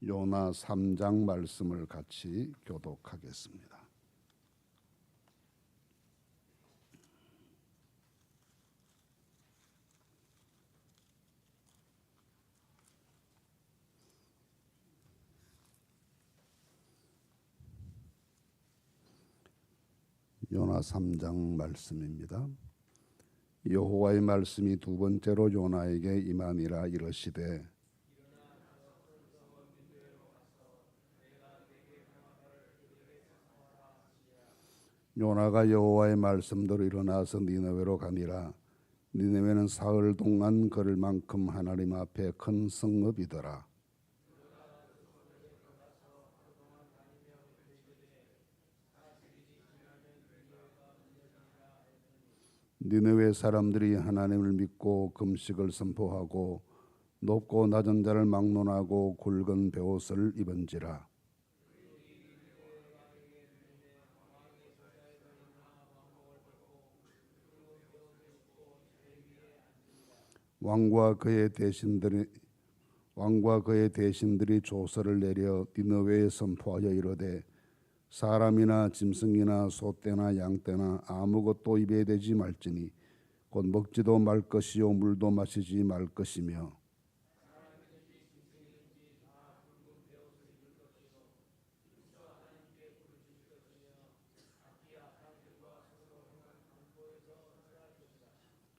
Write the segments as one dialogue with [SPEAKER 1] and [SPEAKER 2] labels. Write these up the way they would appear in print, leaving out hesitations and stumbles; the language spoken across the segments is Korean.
[SPEAKER 1] 요나 3장 말씀을 같이 교독하겠습니다. 요나 3장 말씀입니다. 여호와의 말씀이 두 번째로 요나에게 임하니라 이르시되 요나가 여호와의 말씀대로 일어나서 니느웨로 가니라. 니느웨는 사흘 동안 걸을 만큼 하나님 앞에 큰 성읍이더라. 니느웨 사람들이 하나님을 믿고 금식을 선포하고 높고 낮은 자를 막론하고 굵은 베옷을 입은지라. 왕과 그의 대신들이 조서를 내려 니느웨에 선포하여 이르되 사람이나 짐승이나 소떼나 양떼나 아무것도 입에 대지 말지니 곧 먹지도 말 것이요 물도 마시지 말 것이며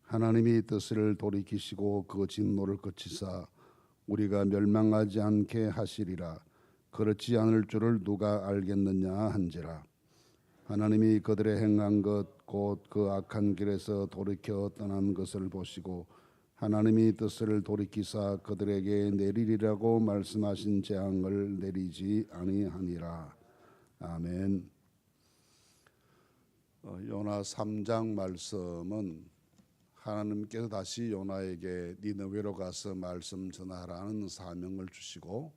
[SPEAKER 1] 하나님이 뜻을 돌이키시고 그 진노를 그치사 우리가 멸망하지 않게 하시리라. 그렇지 않을 줄을 누가 알겠느냐 한지라. 하나님이 그들의 행한 것 곧 그 악한 길에서 돌이켜 떠난 것을 보시고 하나님이 뜻을 돌이키사 그들에게 내리리라고 말씀하신 재앙을 내리지 아니하니라. 아멘. 요나 3장 말씀은 하나님께서 다시 요나에게 니느웨로 가서 말씀 전하라는 사명을 주시고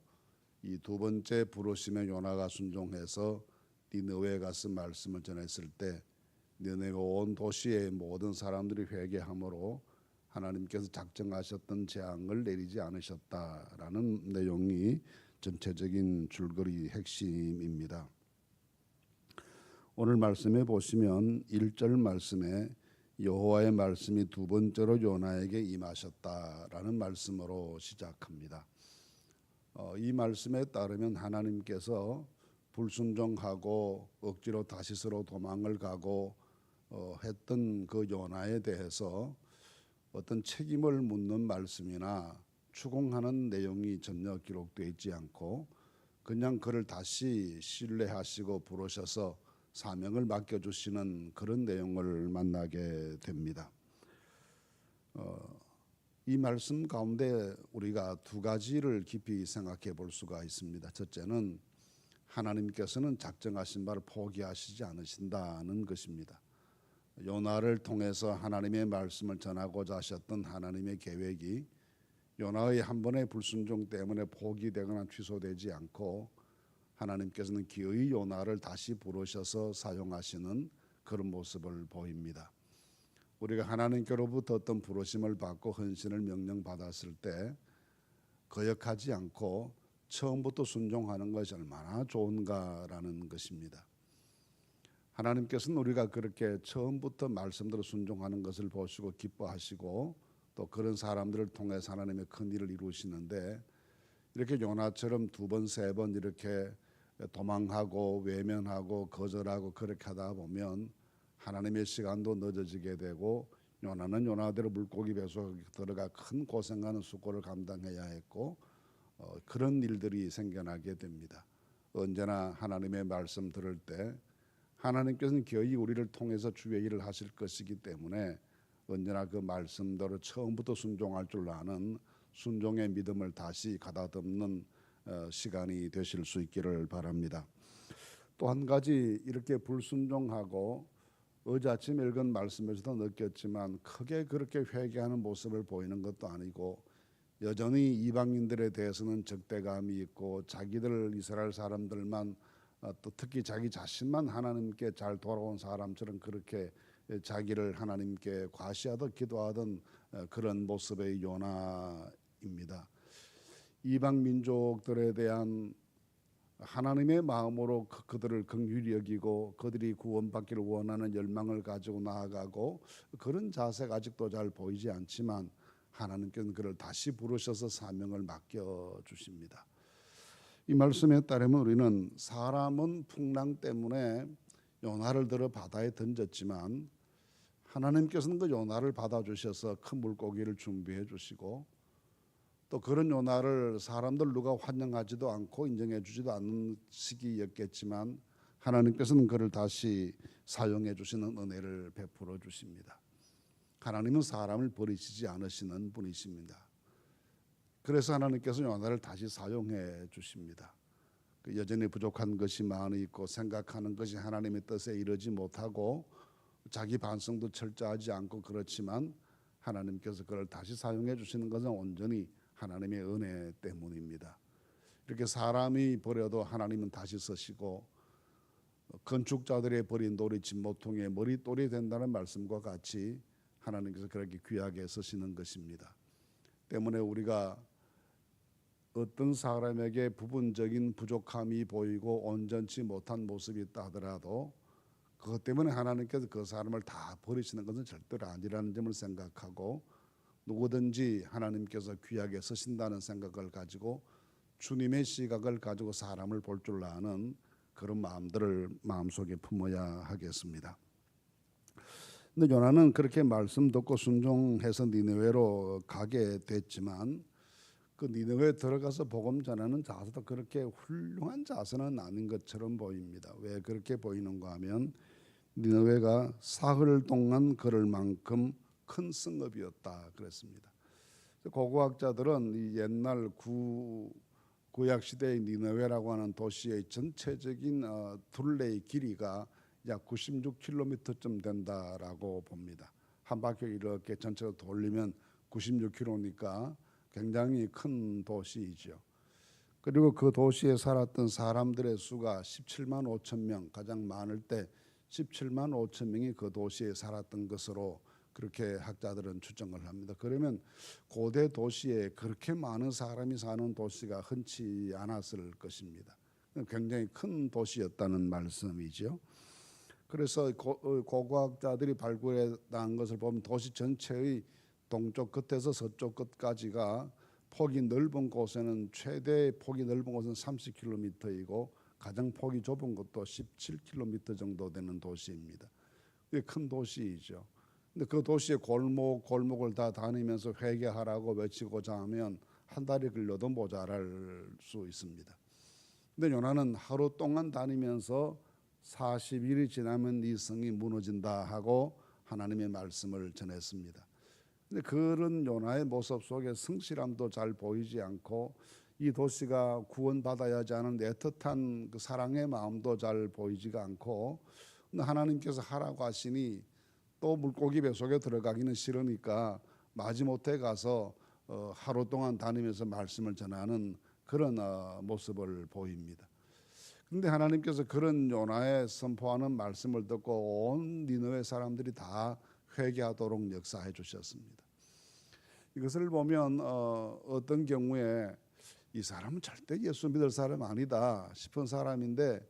[SPEAKER 1] 이 두 번째 부르심에 요나가 순종해서 니느웨에 가서 말씀을 전했을 때 니느웨 온 도시의 모든 사람들이 회개함으로 하나님께서 작정하셨던 재앙을 내리지 않으셨다라는 내용이 전체적인 줄거리 핵심입니다. 오늘 말씀에 보시면 1절 말씀에 여호와의 말씀이 두 번째로 요나에게 임하셨다라는 말씀으로 시작합니다. 이 말씀에 따르면 하나님께서 불순종하고 억지로 다시스로 도망을 가고 했던 그 요나에 대해서 어떤 책임을 묻는 말씀이나 추궁하는 내용이 전혀 기록되어 있지 않고 그냥 그를 다시 신뢰하시고 부르셔서 사명을 맡겨주시는 그런 내용을 만나게 됩니다. 이 말씀 가운데 우리가 두 가지를 깊이 생각해 볼 수가 있습니다. 첫째는 하나님께서는 작정하신 바를 포기하시지 않으신다는 것입니다. 요나를 통해서 하나님의 말씀을 전하고자 하셨던 하나님의 계획이 요나의 한 번의 불순종 때문에 포기되거나 취소되지 않고 하나님께서는 기어이 요나를 다시 부르셔서 사용하시는 그런 모습을 보입니다. 우리가 하나님께로부터 어떤 부르심을 받고 헌신을 명령받았을 때 거역하지 않고 처음부터 순종하는 것이 얼마나 좋은가라는 것입니다. 하나님께서는 우리가 그렇게 처음부터 말씀대로 순종하는 것을 보시고 기뻐하시고 또 그런 사람들을 통해서 하나님의 큰 일을 이루시는데 이렇게 요나처럼 두 번, 세 번 이렇게 도망하고 외면하고 거절하고 그렇게 하다 보면 하나님의 시간도 늦어지게 되고 요나는 요나대로 물고기 배속에 들어가 큰 고생하는 수고를 감당해야 했고 그런 일들이 생겨나게 됩니다. 언제나 하나님의 말씀 들을 때 하나님께서는 기어이 우리를 통해서 주의 일을 하실 것이기 때문에 언제나 그 말씀대로 처음부터 순종할 줄 아는 순종의 믿음을 다시 가다듬는 시간이 되실 수 있기를 바랍니다. 또 한 가지 이렇게 불순종하고 어제 아침 읽은 말씀에서도 느꼈지만 크게 그렇게 회개하는 모습을 보이는 것도 아니고 여전히 이방인들에 대해서는 적대감이 있고 자기들 이스라엘 사람들만 또 특히 자기 자신만 하나님께 잘 돌아온 사람처럼 그렇게 자기를 하나님께 과시하듯 기도하던 그런 모습의 요나입니다. 이방 민족들에 대한 하나님의 마음으로 그들을 긍휼히 여기고 그들이 구원받기를 원하는 열망을 가지고 나아가고 그런 자세가 아직도 잘 보이지 않지만 하나님께서는 그를 다시 부르셔서 사명을 맡겨 주십니다. 이 말씀에 따르면 우리는 사람은 풍랑 때문에 요나를 들어 바다에 던졌지만 하나님께서는 그 요나를 받아주셔서 큰 물고기를 준비해 주시고 또 그런 요나를 사람들 누가 환영하지도 않고 인정해 주지도 않는 시기였겠지만 하나님께서는 그를 다시 사용해 주시는 은혜를 베풀어 주십니다. 하나님은 사람을 버리시지 않으시는 분이십니다. 그래서 하나님께서 요나를 다시 사용해 주십니다. 여전히 부족한 것이 많이 있고 생각하는 것이 하나님의 뜻에 이르지 못하고 자기 반성도 철저하지 않고 그렇지만 하나님께서 그를 다시 사용해 주시는 것은 온전히 하나님의 은혜 때문입니다. 이렇게 사람이 버려도 하나님은 다시 쓰시고 건축자들의 버린 돌이 진모퉁이의 머릿돌이 된다는 말씀과 같이 하나님께서 그렇게 귀하게 쓰시는 것입니다. 때문에 우리가 어떤 사람에게 부분적인 부족함이 보이고 온전치 못한 모습이 있다 하더라도 그것 때문에 하나님께서 그 사람을 다 버리시는 것은 절대로 아니라는 점을 생각하고 누구든지 하나님께서 귀하게 쓰신다는 생각을 가지고 주님의 시각을 가지고 사람을 볼 줄 아는 그런 마음들을 마음속에 품어야 하겠습니다. 근데 요나는 그렇게 말씀 듣고 순종해서 니느웨로 가게 됐지만 그 니느웨에 들어가서 복음 전하는 자세도 그렇게 훌륭한 자세는 아닌 것처럼 보입니다. 왜 그렇게 보이는가 하면 니느웨가 사흘 동안 걸을 만큼 큰 성읍이었다 그랬습니다. 고고학자들은 이 옛날 구약 시대의 니느웨라고 하는 도시의 전체적인 둘레의 길이가 약 96km쯤 된다라고 봅니다. 한 바퀴 이렇게 전체로 돌리면 96km니까 굉장히 큰 도시이죠. 그리고 그 도시에 살았던 사람들의 수가 17만 5천 명, 가장 많을 때 17만 5천 명이 그 도시에 살았던 것으로 그렇게 학자들은 추정을 합니다. 그러면 고대 도시에 그렇게 많은 사람이 사는 도시가 흔치 않았을 것입니다. 굉장히 큰 도시였다는 말씀이죠. 그래서 고고학자들이 발굴한 것을 보면 도시 전체의 동쪽 끝에서 서쪽 끝까지가 폭이 넓은 곳에는 최대 폭이 넓은 곳은 30km이고 가장 폭이 좁은 곳도 17km 정도 되는 도시입니다. 큰 도시이죠. 근데 그 도시의 골목을 다 다니면서 회개하라고 외치고자 하면 한 달이 걸려도 모자랄 수 있습니다. 근데 요나는 하루 동안 다니면서 40일이 지나면 이 성이 무너진다 하고 하나님의 말씀을 전했습니다. 근데 그런 요나의 모습 속에 성실함도 잘 보이지 않고 이 도시가 구원받아야 하지 않은 애틋한 그 사랑의 마음도 잘 보이지가 않고 하나님께서 하라고 하시니 또 물고기 뱃속에 들어가기는 싫으니까 마지못해 가서 하루 동안 다니면서 말씀을 전하는 그런 모습을 보입니다. 그런데 하나님께서 그런 요나의 선포하는 말씀을 듣고 온 니느웨 사람들이 다 회개하도록 역사해 주셨습니다. 이것을 보면 어떤 경우에 이 사람은 절대 예수 믿을 사람 아니다 싶은 사람인데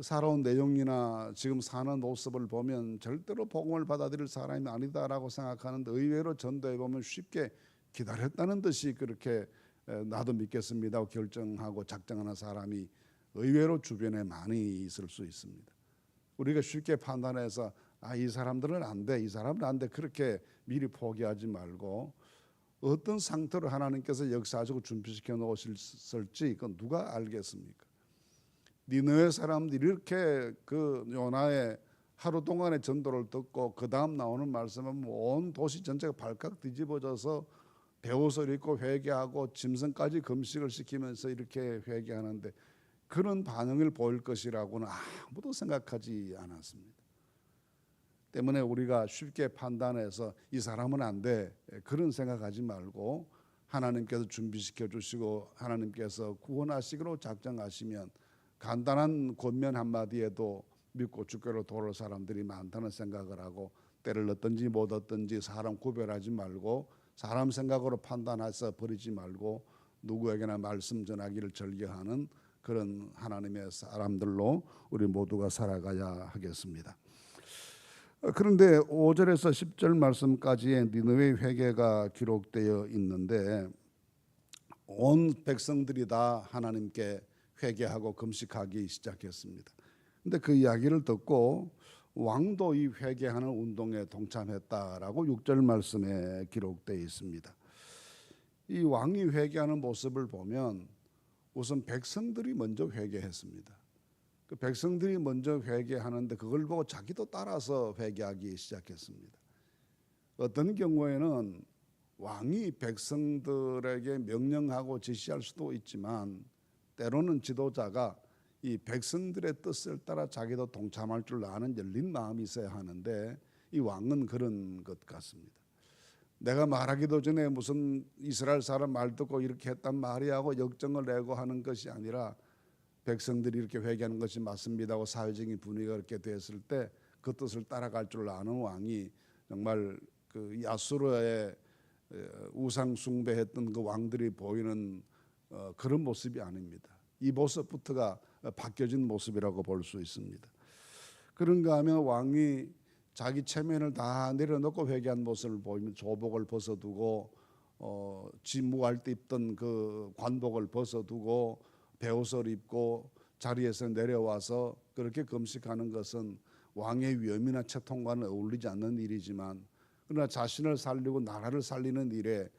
[SPEAKER 1] 살아온 내용이나 지금 사는 모습을 보면 절대로 복음을 받아들일 사람이 아니다라고 생각하는데 의외로 전도해 보면 쉽게 기다렸다는 듯이 그렇게 나도 믿겠습니다 하고 결정하고 작정하는 사람이 의외로 주변에 많이 있을 수 있습니다. 우리가 쉽게 판단해서 이 사람들은 안 돼, 이 사람은 안 돼 그렇게 미리 포기하지 말고 어떤 상태로 하나님께서 역사하시고 준비시켜 놓으실지 그건 누가 알겠습니까? 니느웨 사람들이 이렇게 그 요나의 하루 동안의 전도를 듣고 그 다음 나오는 말씀은 온 도시 전체가 발칵 뒤집어져서 베옷을 입고 회개하고 짐승까지 금식을 시키면서 이렇게 회개하는데 그런 반응을 보일 것이라고는 아무도 생각하지 않았습니다. 때문에 우리가 쉽게 판단해서 이 사람은 안 돼 그런 생각하지 말고 하나님께서 준비시켜 주시고 하나님께서 구원하시기로 작정하시면 간단한 권면 한마디에도 믿고 주께로 돌아올 사람들이 많다는 생각을 하고 때를 얻든지 못 얻든지 사람 구별하지 말고 사람 생각으로 판단해서 버리지 말고 누구에게나 말씀 전하기를 즐겨하는 그런 하나님의 사람들로 우리 모두가 살아가야 하겠습니다. 그런데 5절에서 10절 말씀까지의 니느웨 회개가 기록되어 있는데 온 백성들이 다 하나님께 회개하고 금식하기 시작했습니다. 근데 그 이야기를 듣고 왕도 이 회개하는 운동에 동참했다라고 6절 말씀에 기록되어 있습니다. 이 왕이 회개하는 모습을 보면 우선 백성들이 먼저 회개했습니다. 그 백성들이 먼저 회개하는데 그걸 보고 자기도 따라서 회개하기 시작했습니다. 어떤 경우에는 왕이 백성들에게 명령하고 지시할 수도 있지만 때로는 지도자가 이 백성들의 뜻을 따라 자기도 동참할 줄 아는 열린 마음이 있어야 하는데 이 왕은 그런 것 같습니다. 내가 말하기도 전에 무슨 이스라엘 사람 말 듣고 이렇게 했단 말이야 하고 역정을 내고 하는 것이 아니라 백성들이 이렇게 회개하는 것이 맞습니다 하고 사회적인 분위기가 그렇게 됐을 때 그 뜻을 따라갈 줄 아는 왕이 정말 그 야수르의 우상 숭배했던 그 왕들이 보이는 그런 모습이 아닙니다. 이 모습부터가 바뀌어진 모습이라고 볼 수 있습니다. 그런가 하면 왕이 자기 체면을 다 내려놓고 회개한 모습을 보이면 조복을 벗어두고 진무할 때 입던 그 관복을 벗어두고 베옷을 입고 자리에서 내려와서 그렇게 금식하는 것은 왕의 위엄이나 채통과는 어울리지 않는 일이지만 그러나 자신을 살리고 나라를 살리는 일에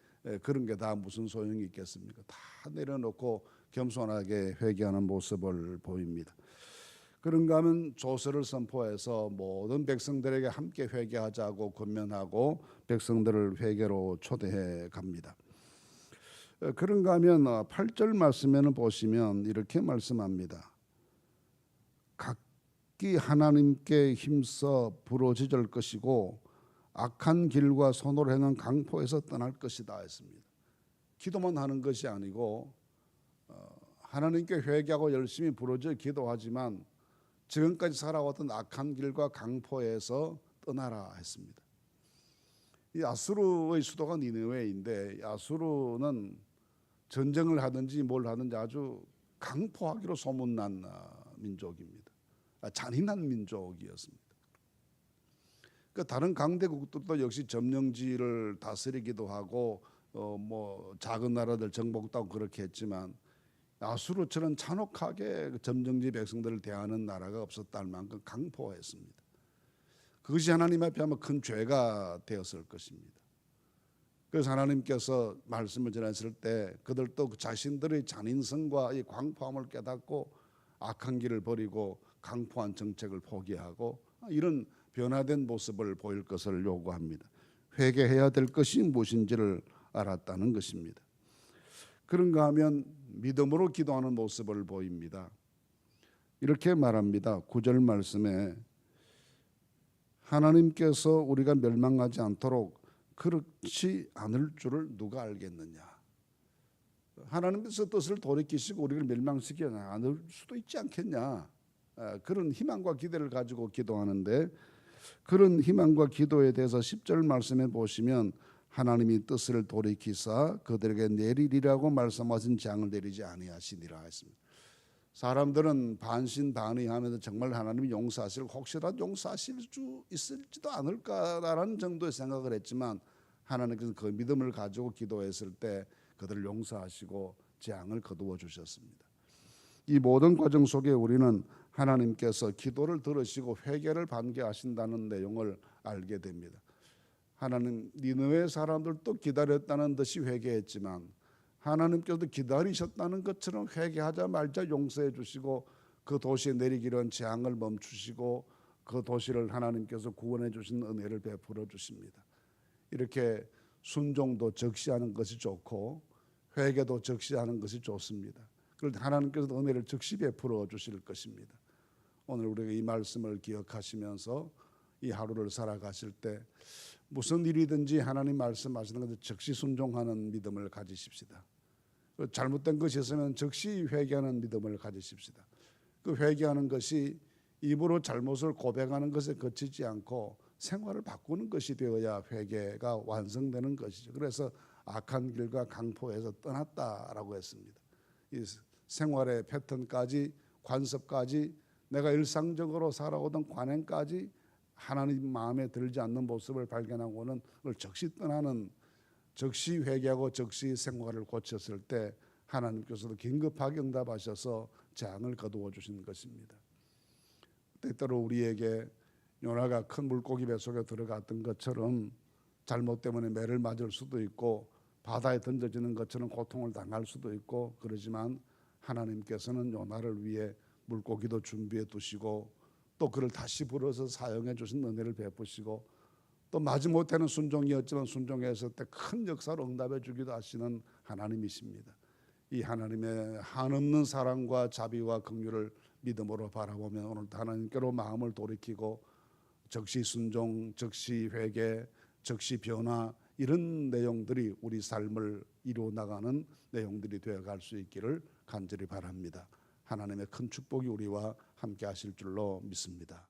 [SPEAKER 1] 그런 게 다 무슨 소용이 있겠습니까? 다 내려놓고 겸손하게 회개하는 모습을 보입니다. 그런가 하면 조서를 선포해서 모든 백성들에게 함께 회개하자고 권면하고 백성들을 회개로 초대해 갑니다. 그런가 하면 8절 말씀에는 보시면 이렇게 말씀합니다. 각기 하나님께 힘써 부르짖을 것이고 악한 길과 손으로 행한 강포에서 떠날 것이다 했습니다. 기도만 하는 것이 아니고 하나님께 회개하고 열심히 부르짖어 기도하지만 지금까지 살아왔던 악한 길과 강포에서 떠나라 했습니다. 이 아수르의 수도가 니느웨인데 아수르는 전쟁을 하든지 뭘 하든지 아주 강포하기로 소문난 민족입니다. 잔인한 민족이었습니다. 그 다른 강대국들도 역시 점령지를 다스리기도 하고 뭐 작은 나라들 정복도 하고 그렇게 했지만 아수르처럼 잔혹하게 점령지 백성들을 대하는 나라가 없었다는 만큼 강포했습니다. 그것이 하나님 앞에 아마 큰 죄가 되었을 것입니다. 그래서 하나님께서 말씀을 전했을 때 그들도 자신들의 잔인성과 이 광포함을 깨닫고 악한 길을 버리고 강포한 정책을 포기하고 이런 변화된 모습을 보일 것을 요구합니다. 회개해야 될 것이 무엇인지를 알았다는 것입니다. 그런가 하면 믿음으로 기도하는 모습을 보입니다. 이렇게 말합니다. 9절 말씀에 하나님께서 우리가 멸망하지 않도록 그렇지 않을 줄을 누가 알겠느냐. 하나님께서 뜻을 돌이키시고 우리를 멸망시키지 않을 수도 있지 않겠냐. 그런 희망과 기대를 가지고 기도하는데 그런 희망과 기도에 대해서 10절 말씀에 보시면 하나님이 뜻을 돌이키사 그들에게 내리리라고 말씀하신 재앙을 내리지 아니하시니라 했습니다. 사람들은 반신반의하면서 정말 하나님이 용서하실 혹시라도 용서하실 수 있을지도 않을까라는 정도의 생각을 했지만 하나님께서 그 믿음을 가지고 기도했을 때 그들을 용서하시고 재앙을 거두어 주셨습니다. 이 모든 과정 속에 우리는 하나님께서 기도를 들으시고 회개를 반겨하신다는 내용을 알게 됩니다. 하나님 니느웨 사람들도 기다렸다는 듯이 회개했지만 하나님께서도 기다리셨다는 것처럼 회개하자 말자 용서해 주시고 그 도시에 내리기로 한 재앙을 멈추시고 그 도시를 하나님께서 구원해 주신 은혜를 베풀어 주십니다. 이렇게 순종도 적시하는 것이 좋고 회개도 적시하는 것이 좋습니다. 그런데 하나님께서 은혜를 적시 베풀어 주실 것입니다. 오늘 우리가 이 말씀을 기억하시면서 이 하루를 살아가실 때 무슨 일이든지 하나님 말씀하시는 것에 적시 순종하는 믿음을 가지십시다. 잘못된 것이 있으면 적시 회개하는 믿음을 가지십시다. 그 회개하는 것이 입으로 잘못을 고백하는 것에 그치지 않고 생활을 바꾸는 것이 되어야 회개가 완성되는 것이죠. 그래서 악한 길과 강포에서 떠났다라고 했습니다. 이 생활의 패턴까지 관습까지 내가 일상적으로 살아오던 관행까지 하나님 마음에 들지 않는 모습을 발견하고는 그걸 즉시 떠나는, 즉시 회개하고 즉시 생활을 고쳤을 때 하나님께서도 긴급하게 응답하셔서 재앙을 거두어 주신 것입니다. 때때로 우리에게 요나가 큰 물고기 뱃속에 들어갔던 것처럼 잘못 때문에 매를 맞을 수도 있고 바다에 던져지는 것처럼 고통을 당할 수도 있고, 그러지만 하나님께서는 요나를 위해 물고기도 준비해 두시고 또 그를 다시 불어서 사용해 주신 은혜를 베푸시고, 또 마지못해는 순종이었지만 순종했을 때 큰 역사로 응답해 주기도 하시는 하나님이십니다. 이 하나님의 한없는 사랑과 자비와 긍휼을 믿음으로 바라보면 오늘도 하나님께로 마음을 돌이키고 즉시 순종, 즉시 회개, 즉시 변화, 이런 내용들이 우리 삶을 이루어 나가는 내용들이 되어갈 수 있기를 간절히 바랍니다. 하나님의 큰 축복이 우리와 함께 하실 줄로 믿습니다.